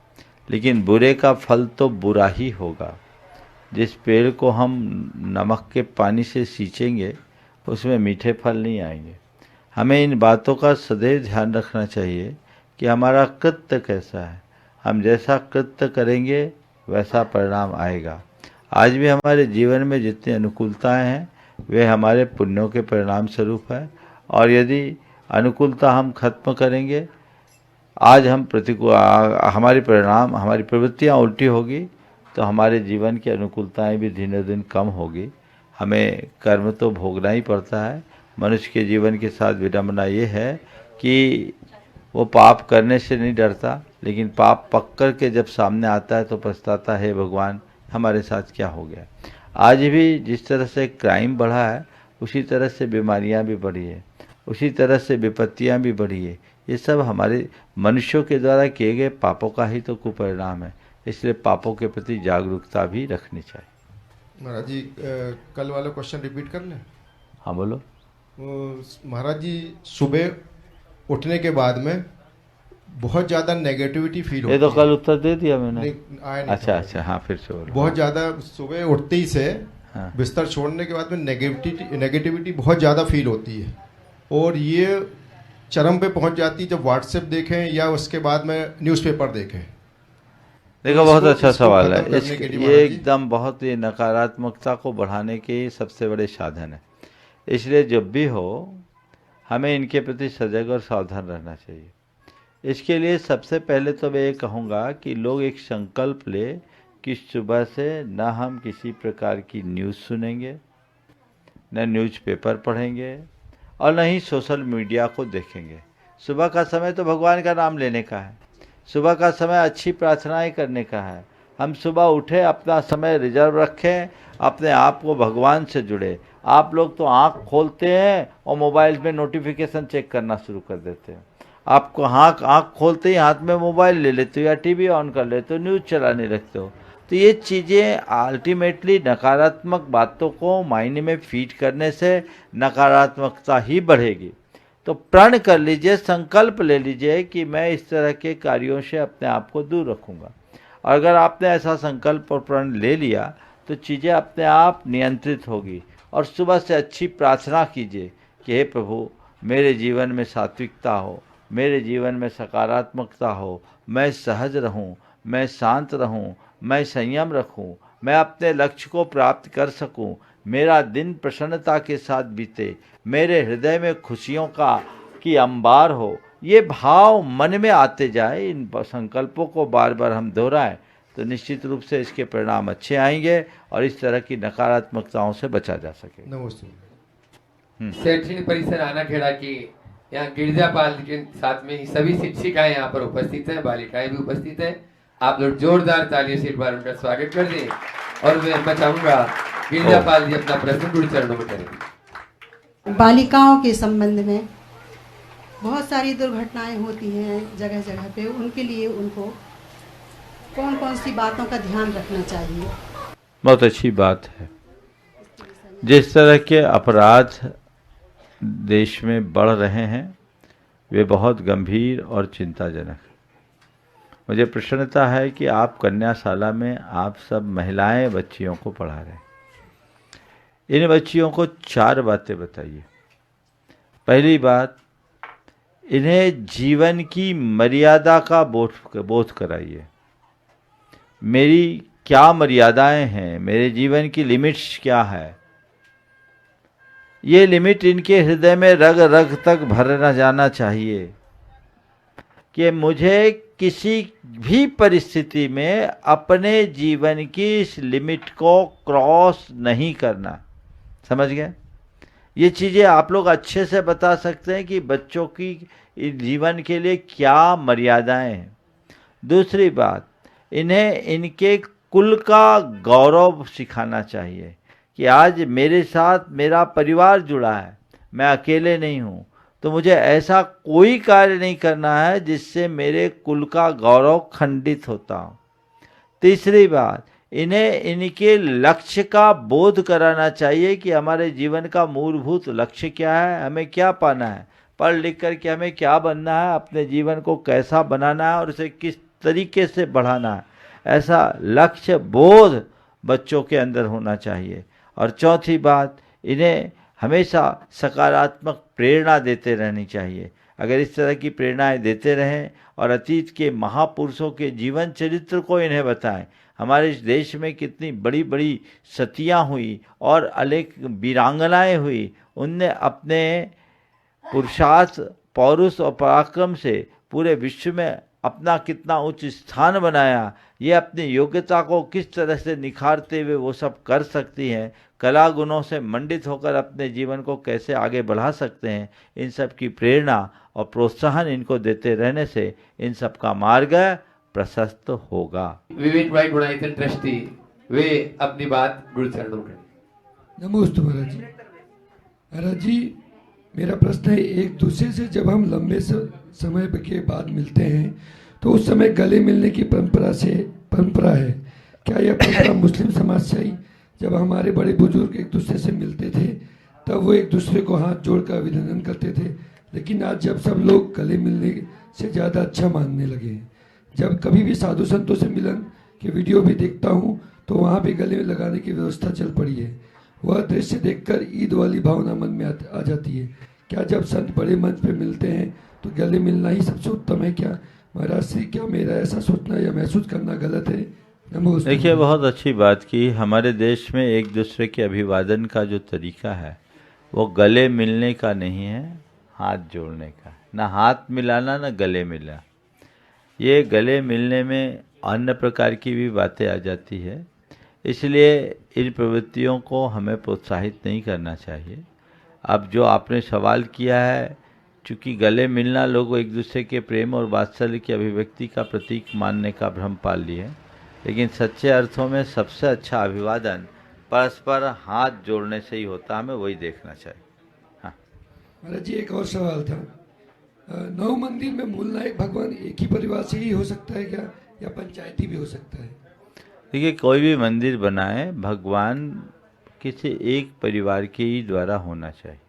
लेकिन बुरे का फल तो बुरा ही होगा। जिस पेड़ को हम नमक के पानी से सींचेंगे उसमें मीठे फल नहीं आएंगे। हमें इन बातों का सदैव ध्यान रखना चाहिए कि हमारा कृत्य कैसा है, हम जैसा कृत्य करेंगे वैसा परिणाम आएगा। आज भी हमारे जीवन में जितनी अनुकूलताएं हैं वे हमारे पुण्यों के परिणाम स्वरूप है, और यदि अनुकूलता हम खत्म करेंगे, आज हम प्रतिकूल हमारी प्रवृत्तियां उल्टी होगी तो हमारे जीवन की अनुकूलताएं भी दिनों दिन कम होगी। हमें कर्म तो भोगना ही पड़ता है। मनुष्य के जीवन के साथ विडंबना ये है कि वो पाप करने से नहीं डरता, लेकिन पाप पक कर के जब सामने आता है तो पछताता है, भगवान हमारे साथ क्या हो गया। आज भी जिस तरह से क्राइम बढ़ा है उसी तरह से बीमारियां भी बढ़ी है, उसी तरह से विपत्तियां भी बढ़ी है। ये सब हमारे मनुष्यों के द्वारा किए गए पापों का ही तो कुपरिणाम है। इसलिए पापों के प्रति जागरूकता भी रखनी चाहिए। महाराज जी कल वाला क्वेश्चन रिपीट कर लें? हाँ बोलो। महाराज जी सुबह उठने के बाद में बहुत ज़्यादा नेगेटिविटी फील होती है। ये तो कल उत्तर दे दिया मैंने। आया नहीं अच्छा अच्छा, हाँ फिर से बोलो। बहुत ज़्यादा सुबह उठते ही से हाँ। बिस्तर छोड़ने के बाद में नेगेटिविटी बहुत ज़्यादा फील होती है, और ये चरम पे पहुंच जाती है जब व्हाट्सएप देखें या उसके बाद में न्यूज़पेपर देखें। देखो बहुत अच्छा सवाल है। ये एकदम एकदम बहुत ये नकारात्मकता को बढ़ाने के सबसे बड़े साधन है। इसलिए जब भी हो हमें इनके प्रति सजग और सावधान रहना चाहिए। इसके लिए सबसे पहले तो मैं ये कहूँगा कि लोग एक संकल्प ले कि सुबह से न हम किसी प्रकार की न्यूज़ सुनेंगे, न न्यूज़पेपर पढ़ेंगे और न ही सोशल मीडिया को देखेंगे। सुबह का समय तो भगवान का नाम लेने का है, सुबह का समय अच्छी प्रार्थनाएं करने का है। हम सुबह उठे, अपना समय रिजर्व रखें, अपने आप को भगवान से जुड़े। आप लोग तो आँख खोलते हैं और मोबाइल में नोटिफिकेशन चेक करना शुरू कर देते हैं। आपको आँख खोलते ही हाथ में मोबाइल ले लेते हो या टीवी ऑन कर लेते हो, न्यूज़ चलाने लगते हो। तो ये चीज़ें अल्टीमेटली नकारात्मक बातों को मायने में फीड करने से नकारात्मकता ही बढ़ेगी। तो प्रण कर लीजिए, संकल्प ले लीजिए कि मैं इस तरह के कार्यों से अपने आप को दूर रखूँगा। और अगर आपने ऐसा संकल्प और प्रण ले लिया तो चीज़ें अपने आप नियंत्रित होगी। और सुबह से अच्छी प्रार्थना कीजिए कि हे प्रभु, मेरे जीवन में सात्विकता हो, मेरे जीवन में सकारात्मकता हो, मैं सहज रहूं, मैं शांत रहूं, मैं संयम रखूं, मैं अपने लक्ष्य को प्राप्त कर सकूं, मेरा दिन प्रसन्नता के साथ बीते, मेरे हृदय में खुशियों की अंबार हो। ये भाव मन में आते जाए। इन संकल्पों को बार बार हम दोहराएं तो निश्चित रूप से इसके परिणाम अच्छे आएंगे और इस तरह की नकारात्मकताओं से बचा जा सके। नमस्ते। शैक्षणिक परिसर आनाखेड़ा की यहाँ गिरजापाल के साथ में ही सभी शिक्षिकाएं यहाँ पर उपस्थित हैं, बालिकाएं भी उपस्थित हैं। आप लोग जोरदार तालियों से एक बार उनका स्वागत कर दें। और मैं चाहूंगा गिरजापाल जी अपना प्रश्न गुरु चरणों में करें। बालिकाओं के संबंध में बहुत सारी दुर्घटनाएं होती हैं जगह जगह पे, उनके लिए उनको कौन कौन सी बातों का ध्यान रखना चाहिए? बहुत अच्छी बात है। जिस तरह के अपराध देश में बढ़ रहे हैं वे बहुत गंभीर और चिंताजनक है। मुझे प्रसन्नता है कि आप कन्याशाला में आप सब महिलाएं बच्चियों को पढ़ा रहे हैं। इन बच्चियों को 4 बातें बताइए। पहली बात, इन्हें जीवन की मर्यादा का बोध कराइए। मेरी क्या मर्यादाएं हैं, मेरे जीवन की लिमिट्स क्या है। ये लिमिट इनके हृदय में रग रग तक भरना जाना चाहिए कि मुझे किसी भी परिस्थिति में अपने जीवन की इस लिमिट को क्रॉस नहीं करना। समझ गए? ये चीज़ें आप लोग अच्छे से बता सकते हैं कि बच्चों की जीवन के लिए क्या मर्यादाएं हैं। दूसरी बात, इन्हें इनके कुल का गौरव सिखाना चाहिए कि आज मेरे साथ मेरा परिवार जुड़ा है, मैं अकेले नहीं हूँ, तो मुझे ऐसा कोई कार्य नहीं करना है जिससे मेरे कुल का गौरव खंडित होता हो। तीसरी बात, इन्हें इनके लक्ष्य का बोध कराना चाहिए कि हमारे जीवन का मूलभूत लक्ष्य क्या है, हमें क्या पाना है, पढ़ लिख कर के हमें क्या बनना है, अपने जीवन को कैसा बनाना है और उसे किस तरीके से बढ़ाना है। ऐसा लक्ष्य बोध बच्चों के अंदर होना चाहिए। और चौथी बात, इन्हें हमेशा सकारात्मक प्रेरणा देते रहनी चाहिए। अगर इस तरह की प्रेरणाएं देते रहें और अतीत के महापुरुषों के जीवन चरित्र को इन्हें बताएं, हमारे इस देश में कितनी बड़ी बड़ी सतियां हुई और अनेक वीरांगनाएं हुई, उनने अपने पुरुषार्थ, पौरुष और पराक्रम से पूरे विश्व में अपना कितना उच्च स्थान बनाया, ये अपनी योग्यता को किस तरह से निखारते हुए वो सब कर सकती हैं, कला गुणों से मंडित होकर अपने जीवन को कैसे आगे बढ़ा सकते हैं, इन सब की प्रेरणा और प्रोत्साहन इनको देते रहने से इन सब का मार्ग प्रशस्त होगा। विवेक भाई गुणायतन ट्रस्टी वे अपनी बात गुरु चरणों में। नमोस्तु महाराज जी। महाराज जी, मेरा प्रश्न है, एक दूसरे से जब हम लंबे समय के बाद मिलते हैं तो उस समय गले मिलने की परंपरा है, क्या यह परंपरा मुस्लिम समाज से आई? जब हमारे बड़े बुजुर्ग एक दूसरे से मिलते थे तब वो एक दूसरे को हाथ जोड़कर अभिनंदन करते थे, लेकिन आज जब सब लोग गले मिलने से ज़्यादा अच्छा मानने लगे हैं। जब कभी भी साधु संतों से मिलन की वीडियो भी देखता हूँ तो वहाँ भी गले में लगाने की व्यवस्था चल पड़ी है। वह दृश्य देखकर ईद वाली भावना मन में आ जाती है। क्या जब संत बड़े मंच पे मिलते हैं तो गले मिलना ही सबसे उत्तम है क्या? महाराज श्री, क्या मेरा ऐसा सोचना या महसूस करना गलत है? नमस्ते। देखिए, बहुत अच्छी बात की। हमारे देश में एक दूसरे के अभिवादन का जो तरीका है वो गले मिलने का नहीं है, हाथ जोड़ने का। ना हाथ मिलाना ना गले मिला। ये गले मिलने में अन्य प्रकार की भी बातें आ जाती है, इसलिए इन प्रवृत्तियों को हमें प्रोत्साहित नहीं करना चाहिए। अब जो आपने सवाल किया है, चूँकि गले मिलना लोग एक दूसरे के प्रेम और वात्सल्य की अभिव्यक्ति का प्रतीक मानने का भ्रम पाल लिए हैं, लेकिन सच्चे अर्थों में सबसे अच्छा अभिवादन परस्पर हाथ जोड़ने से ही होता, हमें वही देखना चाहिए। हाँ महाराज जी, एक और सवाल था। नौ मंदिर में मूल नायक भगवान एक ही परिवार से ही हो सकता है क्या, या पंचायती भी हो सकता है? देखिए, कोई भी मंदिर बनाए, भगवान किसी एक परिवार के ही द्वारा होना चाहिए।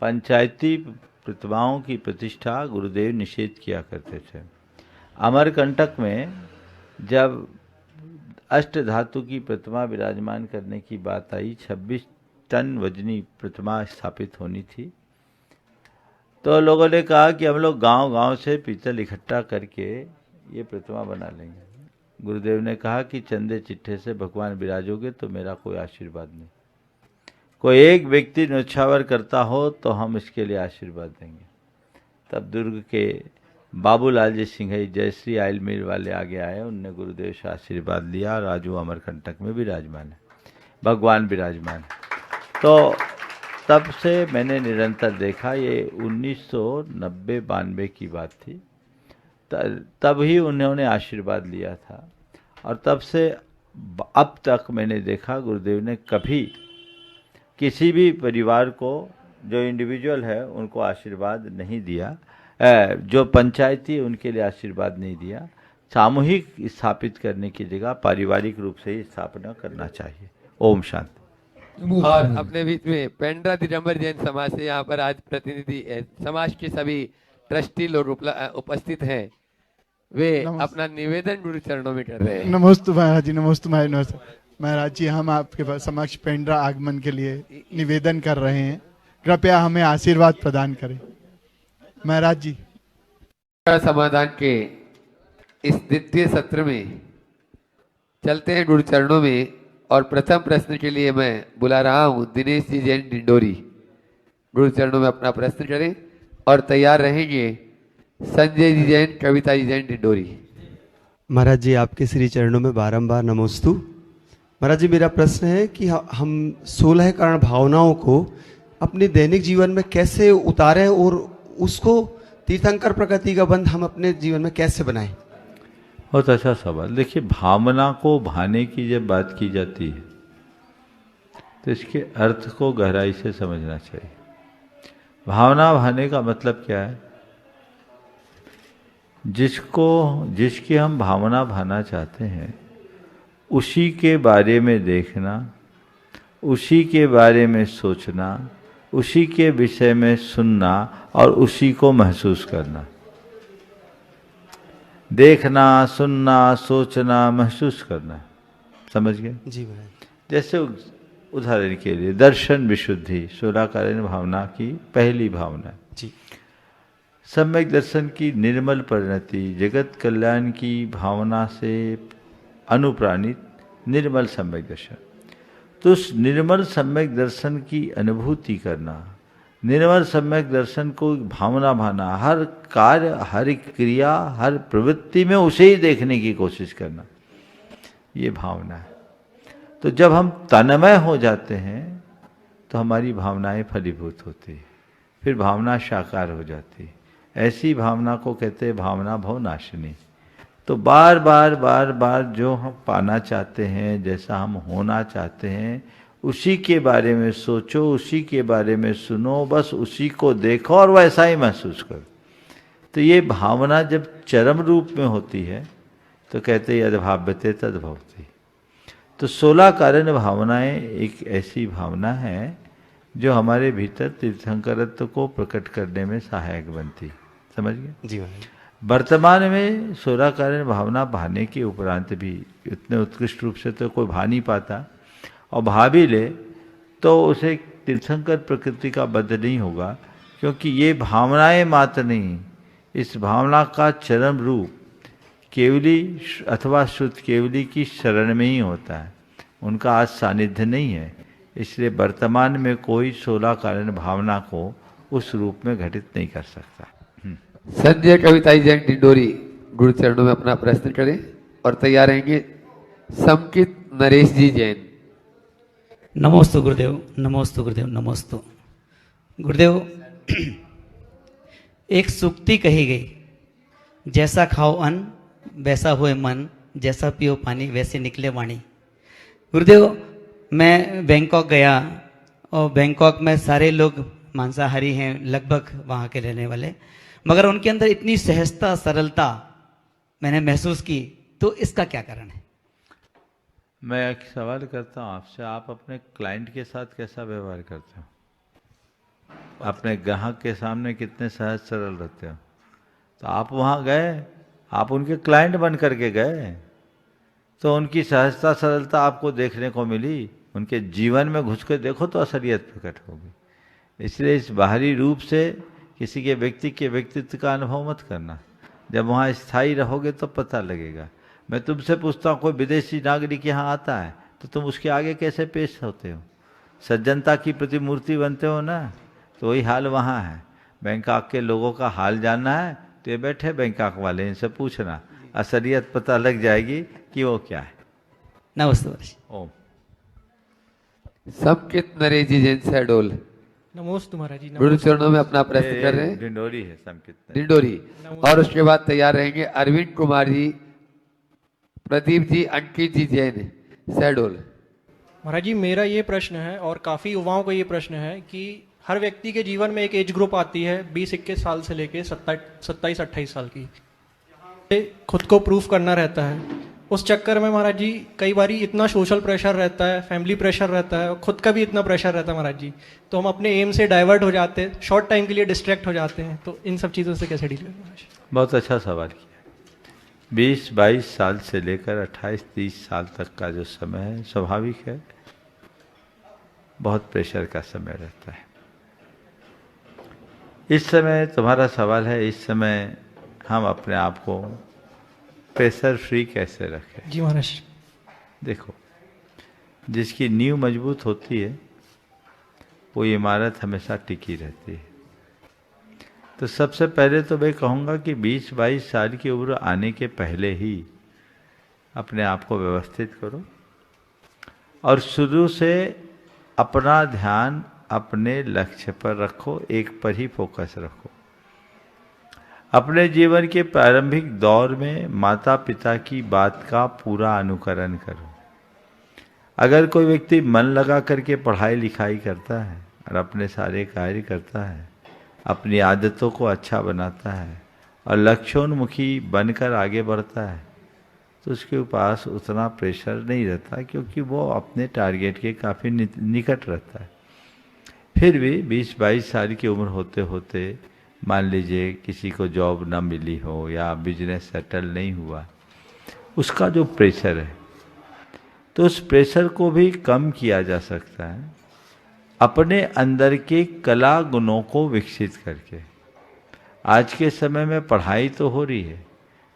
पंचायती प्रतिमाओं की प्रतिष्ठा गुरुदेव निषेध किया करते थे। अमरकंटक में जब अष्ट धातु की प्रतिमा विराजमान करने की बात आई, 26 टन वजनी प्रतिमा स्थापित होनी थी, तो लोगों ने कहा कि हम लोग गांव-गांव से पीतल इकट्ठा करके ये प्रतिमा बना लेंगे। गुरुदेव ने कहा कि चंदे चिट्ठे से भगवान विराजोगे तो मेरा कोई आशीर्वाद नहीं। कोई एक व्यक्ति न्योछावर करता हो तो हम इसके लिए आशीर्वाद देंगे। तब दुर्ग के बाबूलाल जी सिंघई जयश्री आयल मिल वाले आगे आए, उनने गुरुदेव से आशीर्वाद लिया और आज वो अमरकंटक में विराजमान है, भगवान विराजमान है। तो तब से मैंने निरंतर देखा, ये 1990-92 की बात थी, तब ही उन्होंने आशीर्वाद लिया था, और तब से अब तक मैंने देखा गुरुदेव ने कभी किसी भी परिवार को, जो इंडिविजुअल है उनको आशीर्वाद नहीं दिया, जो पंचायती उनके लिए आशीर्वाद नहीं दिया। सामूहिक स्थापित करने की जगह पारिवारिक रूप से ही स्थापना करना चाहिए। ओम शांति। और अपने बीच में पेंड्रा दिगंबर जैन समाज से यहाँ पर आज प्रतिनिधि समाज के सभी ट्रस्टी लोग उपस्थित हैं, वे अपना निवेदन गुरु चरणों में कर रहे हैं। नमस्ते महाराज जी, नमस्ते महाराज जी। हम आपके समक्ष पेंड्रा आगमन के लिए निवेदन कर रहे हैं, कृपया हमें आशीर्वाद प्रदान करें महाराज जी। समाधान के इस द्वितीय सत्र में चलते हैं गुरु चरणों में, और प्रथम प्रश्न के लिए मैं बुला रहा हूं दिनेश जी जैन डिंडोरी। गुरु चरणों में अपना प्रश्न करें और तैयार रहेंगे संजय जी जैन, कविता जी जैन डिंडोरी। महाराज जी, आपके श्री चरणों में बारंबार नमोस्तु। महाराज जी, मेरा प्रश्न है कि हम 16 कारण भावनाओं को अपने दैनिक जीवन में कैसे उतारें और उसको तीर्थंकर प्रकृति का बंध हम अपने जीवन में कैसे बनाएं? बहुत अच्छा सवाल। देखिए, भावना को भाने की जब बात की जाती है तो इसके अर्थ को गहराई से समझना चाहिए। भावना भाने का मतलब क्या है? जिसकी हम भावना भाना चाहते हैं उसी के बारे में देखना, उसी के बारे में सोचना, उसी के विषय में सुनना और उसी को महसूस करना। देखना, सुनना, सोचना, महसूस करना, समझ गए जी महाराज। जैसे उदाहरण के लिए दर्शन विशुद्धि 16 कारण भावना की पहली भावना जी। सम्यक दर्शन की निर्मल परिणति, जगत कल्याण की भावना से अनुप्राणित निर्मल सम्यक दर्शन। तो उस निर्मल सम्यक दर्शन की अनुभूति करना, निर्मल सम्यक दर्शन को भावना भाना, हर कार्य, हर क्रिया, हर प्रवृत्ति में उसे ही देखने की कोशिश करना, ये भावना है। तो जब हम तन्मय हो जाते हैं तो हमारी भावनाएं फलीभूत होती है, फिर भावना साकार हो जाती है। ऐसी भावना को कहते हैं भावना भवनाशिनी। तो बार बार बार बार जो हम पाना चाहते हैं, जैसा हम होना चाहते हैं, उसी के बारे में सोचो, उसी के बारे में सुनो, बस उसी को देखो और वैसा ही महसूस करो। तो ये भावना जब चरम रूप में होती है तो कहते हैं यद्भाव्यते तद्भवति। तो 16 कारण भावनाएं एक ऐसी भावना है जो हमारे भीतर तीर्थंकरत्व को प्रकट करने में सहायक बनती। समझ गए जी। वर्तमान में 16 कारण भावना भाने के उपरांत भी इतने उत्कृष्ट रूप से तो कोई भा नहीं पाता, और भा भी ले तो उसे तीर्थंकर प्रकृति का बद्ध नहीं होगा, क्योंकि ये भावनाएं मात्र नहीं, इस भावना का चरम रूप केवली अथवा शुद्ध केवली की शरण में ही होता है, उनका आज सानिध्य नहीं है। इसलिए वर्तमान में कोई 16 कारण भावना को उस रूप में घटित नहीं कर सकता। संजय कविताई जैन डिंडोरी गुरु चरणों में अपना प्रश्न करें और तैयार रहेंगे समकित नरेश जी जैन। नमोस्तु गुरुदेव, नमोस्तु गुरुदेव, नमोस्तु गुरुदेव। एक सूक्ति कही गई, जैसा खाओ अन्न वैसा होए मन, जैसा पियो पानी वैसे निकले वाणी। गुरुदेव, मैं बैंकॉक गया और बैंकॉक में सारे लोग मांसाहारी हैं, लगभग वहाँ के रहने वाले, मगर उनके अंदर इतनी सहजता, सरलता मैंने महसूस की। तो इसका क्या कारण है? मैं एक सवाल करता हूँ आपसे, आप अपने क्लाइंट के साथ कैसा व्यवहार करते हो? अपने ग्राहक के सामने कितने सहज सरल रहते हो? तो आप वहाँ गए, आप उनके क्लाइंट बन करके गए, तो उनकी सहजता सरलता आपको देखने को मिली। उनके जीवन में घुस कर देखो तो असलियत प्रकट होगी। इसलिए इस बाहरी रूप से किसी के व्यक्ति के व्यक्तित्व का अनुभव मत करना, जब वहाँ स्थायी रहोगे तो पता लगेगा। मैं तुमसे पूछता हूँ, कोई विदेशी नागरिक यहाँ आता है तो तुम उसके आगे कैसे पेश होते हो? सज्जनता की प्रतिमूर्ति बनते हो ना। तो वही हाल वहाँ है। बैंकॉक के लोगों का हाल जानना है तो ये बैठे बैंकॉक वाले, इनसे पूछना, असलियत पता लग जाएगी कि वो क्या है। नमस्ते। ओम। समकित नरेश जी जैन शहडोल नमोस्तु महाराज जी। गुरु चरणों में अपना प्रश्न कर रहे हैं। डिंडोरी है समकित डिंडोरी। और उसके बाद तैयार रहेंगे अरविंद कुमार जी, प्रदीप जी, अंकित जी जैन शहडोल। महाराज जी, मेरा ये प्रश्न है और काफ़ी युवाओं को ये प्रश्न है कि हर व्यक्ति के जीवन में एक एज ग्रुप आती है 20-21 साल से लेके 27-28 साल की, खुद को प्रूफ करना रहता है। उस चक्कर में महाराज जी कई बारी इतना सोशल प्रेशर रहता है, फैमिली प्रेशर रहता है और खुद का भी इतना प्रेशर रहता है महाराज जी, तो हम अपने एम से डाइवर्ट हो जाते हैं, शॉर्ट टाइम के लिए डिस्ट्रैक्ट हो जाते हैं। तो इन सब चीज़ों से कैसे डील करें महाराज? बहुत अच्छा सवाल किया। 20-22 साल से लेकर 28-30 साल तक का जो समय है, स्वाभाविक है, बहुत प्रेशर का समय रहता है। इस समय तुम्हारा सवाल है, इस समय हम अपने आप को प्रेशर फ्री कैसे रखें? जी महाराज। देखो, जिसकी नींव मजबूत होती है वो इमारत हमेशा टिकी रहती है। तो सबसे पहले तो मैं कहूँगा कि 20-22 साल की उम्र आने के पहले ही अपने आप को व्यवस्थित करो और शुरू से अपना ध्यान अपने लक्ष्य पर रखो, एक पर ही फोकस रखो। अपने जीवन के प्रारंभिक दौर में माता पिता की बात का पूरा अनुकरण करो। अगर कोई व्यक्ति मन लगा करके पढ़ाई लिखाई करता है और अपने सारे कार्य करता है, अपनी आदतों को अच्छा बनाता है और लक्ष्योन्मुखी बनकर आगे बढ़ता है, तो उसके पास उतना प्रेशर नहीं रहता, क्योंकि वो अपने टारगेट के काफ़ी निकट रहता है। फिर भी 20-22 साल की उम्र होते होते मान लीजिए किसी को जॉब ना मिली हो या बिजनेस सेटल नहीं हुआ, उसका जो प्रेशर है, तो उस प्रेशर को भी कम किया जा सकता है अपने अंदर के कला गुणों को विकसित करके। आज के समय में पढ़ाई तो हो रही है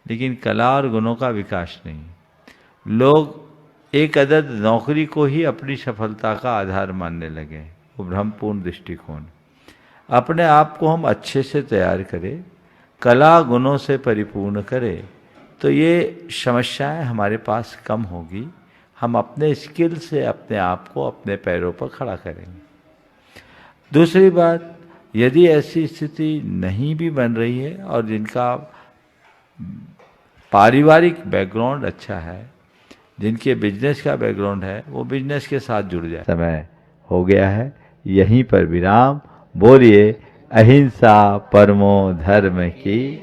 लेकिन कला और गुणों का विकास नहीं। लोग एक अदद नौकरी को ही अपनी सफलता का आधार मानने लगे, वो भ्रमपूर्ण दृष्टिकोण। अपने आप को हम अच्छे से तैयार करें, कला गुणों से परिपूर्ण करें, तो ये समस्याएं हमारे पास कम होगी। हम अपने स्किल से अपने आप को अपने पैरों पर खड़ा करेंगे। दूसरी बात, यदि ऐसी स्थिति नहीं भी बन रही है और जिनका पारिवारिक बैकग्राउंड अच्छा है, जिनके बिजनेस का बैकग्राउंड है, वो बिजनेस के साथ जुड़ जाए। समय हो गया है, यहीं पर विराम। बोलिए अहिंसा परमो धर्म की।